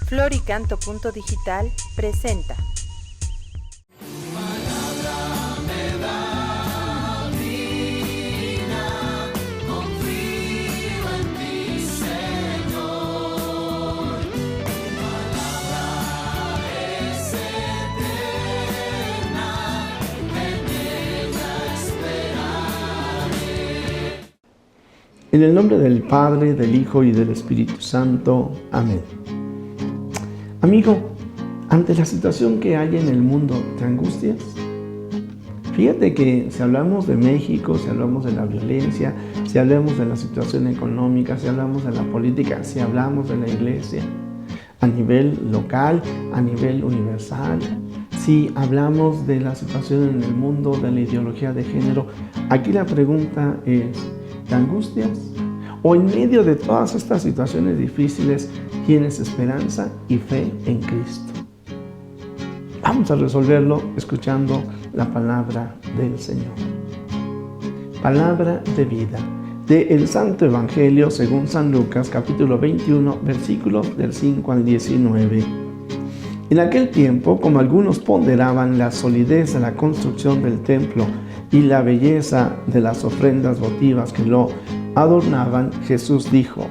Floricanto.digital presenta. En el nombre del Padre, del Hijo y del Espíritu Santo. Amén. Amigo, ante la situación que hay en el mundo, ¿te angustias? Fíjate que si hablamos de México, si hablamos de la violencia, si hablamos de la situación económica, si hablamos de la política, si hablamos de la iglesia, a nivel local, a nivel universal, si hablamos de la situación en el mundo, de la ideología de género, aquí la pregunta es, ¿te angustias? ¿O en medio de todas estas situaciones difíciles tienes esperanza y fe en Cristo? Vamos a resolverlo escuchando la palabra del Señor. Palabra de vida del Santo Evangelio según San Lucas, capítulo 21, versículos del 5 al 19. En aquel tiempo, como algunos ponderaban la solidez de la construcción del templo y la belleza de las ofrendas votivas que lo adornaban, Jesús dijo: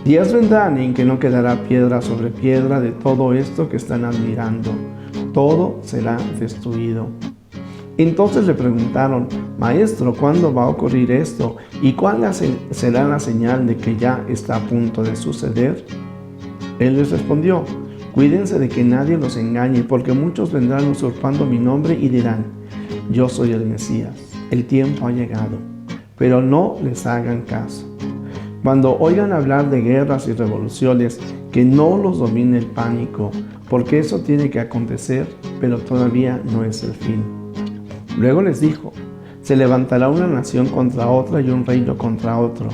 días vendrán en que no quedará piedra sobre piedra de todo esto que están admirando. Todo será destruido. Entonces le preguntaron: Maestro, ¿cuándo va a ocurrir esto? ¿Y cuál será la señal de que ya está a punto de suceder? Él les respondió: cuídense de que nadie los engañe, porque muchos vendrán usurpando mi nombre y dirán: yo soy el Mesías, el tiempo ha llegado. Pero no les hagan caso. Cuando oigan hablar de guerras y revoluciones, que no los domine el pánico, porque eso tiene que acontecer, pero todavía no es el fin. Luego les dijo: se levantará una nación contra otra y un reino contra otro.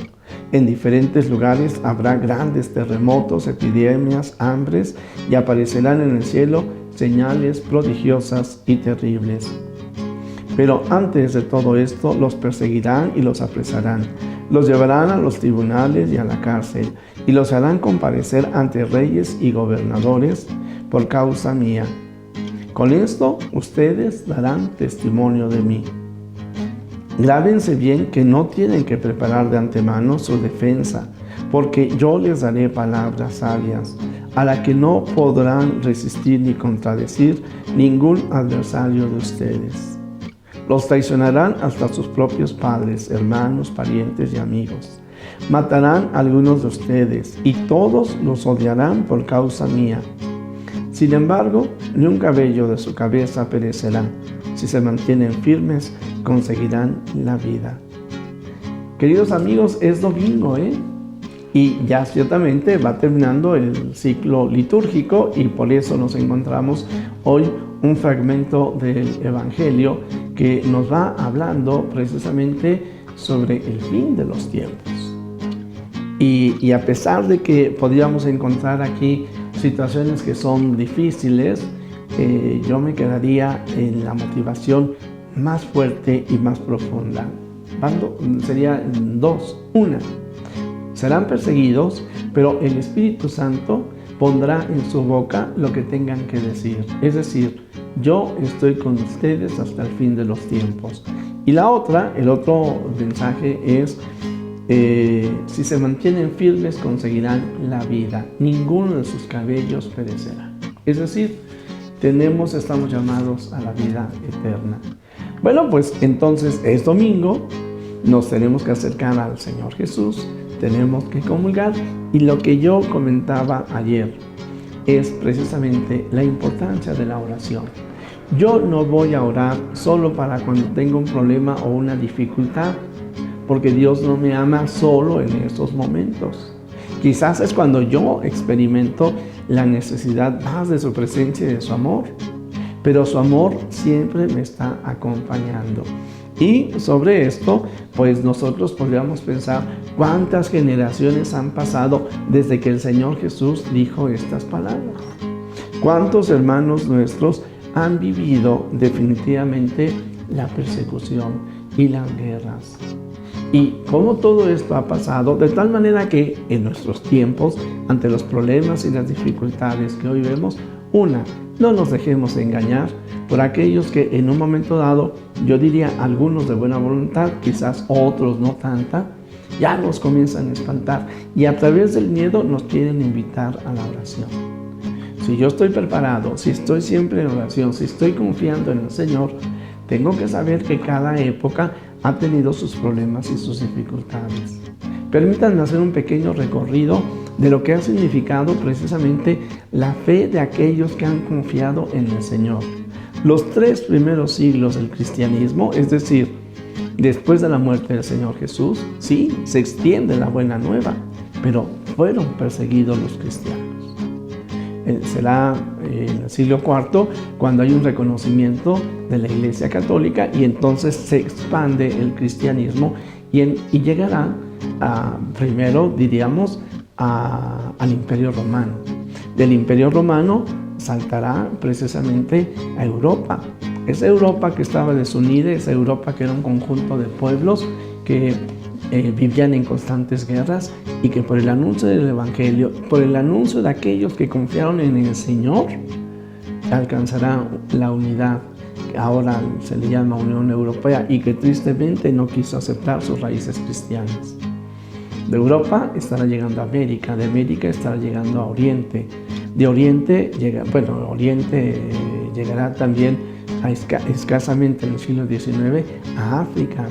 En diferentes lugares habrá grandes terremotos, epidemias, hambres, y aparecerán en el cielo señales prodigiosas y terribles. Pero antes de todo esto, los perseguirán y los apresarán. Los llevarán a los tribunales y a la cárcel, y los harán comparecer ante reyes y gobernadores por causa mía. Con esto, ustedes darán testimonio de mí. Grábense bien que no tienen que preparar de antemano su defensa, porque yo les daré palabras sabias, a la que no podrán resistir ni contradecir ningún adversario de ustedes. Los traicionarán hasta sus propios padres, hermanos, parientes y amigos. Matarán a algunos de ustedes, y todos los odiarán por causa mía. Sin embargo, ni un cabello de su cabeza perecerá. Si se mantienen firmes, conseguirán la vida. Queridos amigos, es domingo, y ya ciertamente va terminando el ciclo litúrgico, y por eso nos encontramos hoy un fragmento del Evangelio que nos va hablando precisamente sobre el fin de los tiempos. Y a pesar de que podríamos encontrar aquí situaciones que son difíciles, yo me quedaría en la motivación más fuerte y más profunda. Sería dos. Una, serán perseguidos, pero el Espíritu Santo pondrá en su boca lo que tengan que decir. Es decir, yo estoy con ustedes hasta el fin de los tiempos. Y la otra, el otro mensaje es: si se mantienen firmes, conseguirán la vida. Ninguno de sus cabellos perecerá. Es decir, estamos llamados a la vida eterna. Bueno, pues entonces es domingo, nos tenemos que acercar al Señor Jesús, tenemos que comulgar, y lo que yo comentaba ayer es precisamente la importancia de la oración. Yo no voy a orar solo para cuando tengo un problema o una dificultad, porque Dios no me ama solo en esos momentos. Quizás es cuando yo experimento la necesidad más de su presencia y de su amor, pero su amor siempre me está acompañando. Y sobre esto, pues nosotros podríamos pensar cuántas generaciones han pasado desde que el Señor Jesús dijo estas palabras. ¿Cuántos hermanos nuestros han vivido definitivamente la persecución y las guerras? Y cómo todo esto ha pasado, de tal manera que en nuestros tiempos, ante los problemas y las dificultades que hoy vemos, no nos dejemos engañar por aquellos que en un momento dado, yo diría algunos de buena voluntad, quizás otros no tanta, ya nos comienzan a espantar y a través del miedo nos quieren invitar a la oración. Si yo estoy preparado, si estoy siempre en oración, si estoy confiando en el Señor, tengo que saber que cada época ha tenido sus problemas y sus dificultades. Permítanme hacer un pequeño recorrido de lo que ha significado precisamente la fe de aquellos que han confiado en el Señor. Los 3 primeros siglos del cristianismo, es decir, después de la muerte del Señor Jesús, sí, se extiende la buena nueva, pero fueron perseguidos los cristianos. Será en el siglo IV cuando hay un reconocimiento de la Iglesia Católica y entonces se expande el cristianismo y llegará primero, diríamos, al Imperio Romano. Del Imperio Romano saltará precisamente a Europa. Esa Europa que estaba desunida, esa Europa que era un conjunto de pueblos que vivían en constantes guerras y que por el anuncio del Evangelio, por el anuncio de aquellos que confiaron en el Señor, alcanzará la unidad que ahora se le llama Unión Europea y que tristemente no quiso aceptar sus raíces cristianas. De Europa estará llegando a América, de América estará llegando a Oriente, de Oriente llegará también escasamente en el siglo XIX a África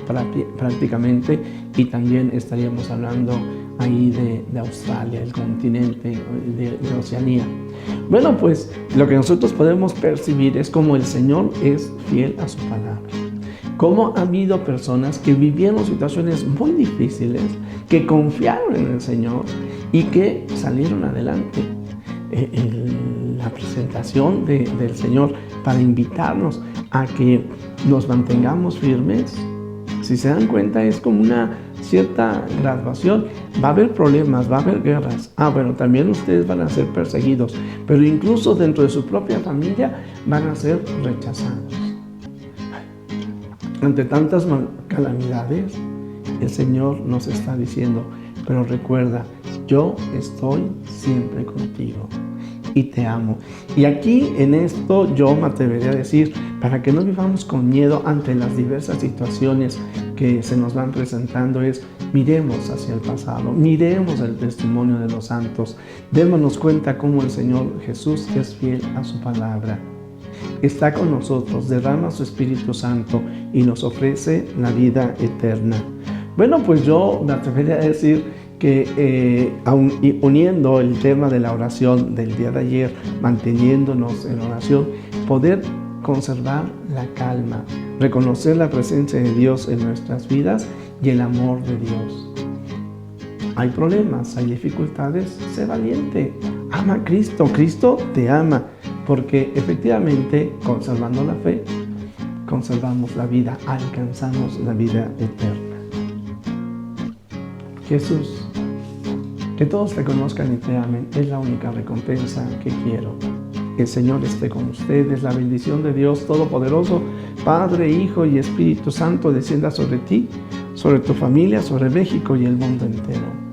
prácticamente, y también estaríamos hablando ahí de Australia, el continente de Oceanía. Bueno, pues lo que nosotros podemos percibir es cómo el Señor es fiel a su palabra. Cómo ha habido personas que vivieron situaciones muy difíciles, que confiaron en el Señor y que salieron adelante. La presentación del Señor para invitarnos a que nos mantengamos firmes, si se dan cuenta, es como una cierta graduación. Va a haber problemas, va a haber guerras. Bueno, también ustedes van a ser perseguidos, pero incluso dentro de su propia familia van a ser rechazados. Ante tantas calamidades, el Señor nos está diciendo, pero recuerda, yo estoy siempre contigo y te amo. Y aquí en esto yo me atrevería a decir, para que no vivamos con miedo ante las diversas situaciones que se nos van presentando, miremos hacia el pasado, miremos el testimonio de los santos, démonos cuenta cómo el Señor Jesús es fiel a su palabra. Está con nosotros, derrama su Espíritu Santo y nos ofrece la vida eterna. Bueno, pues yo me atrevería a decir que uniendo el tema de la oración del día de ayer, manteniéndonos en oración, poder conservar la calma, reconocer la presencia de Dios en nuestras vidas y el amor de Dios. Hay problemas, hay dificultades, sé valiente, ama a Cristo, Cristo te ama, porque efectivamente, conservando la fe, conservamos la vida, alcanzamos la vida eterna. Jesús, que todos te conozcan y te amen, es la única recompensa que quiero. Que el Señor esté con ustedes, la bendición de Dios Todopoderoso, Padre, Hijo y Espíritu Santo, descienda sobre ti, sobre tu familia, sobre México y el mundo entero.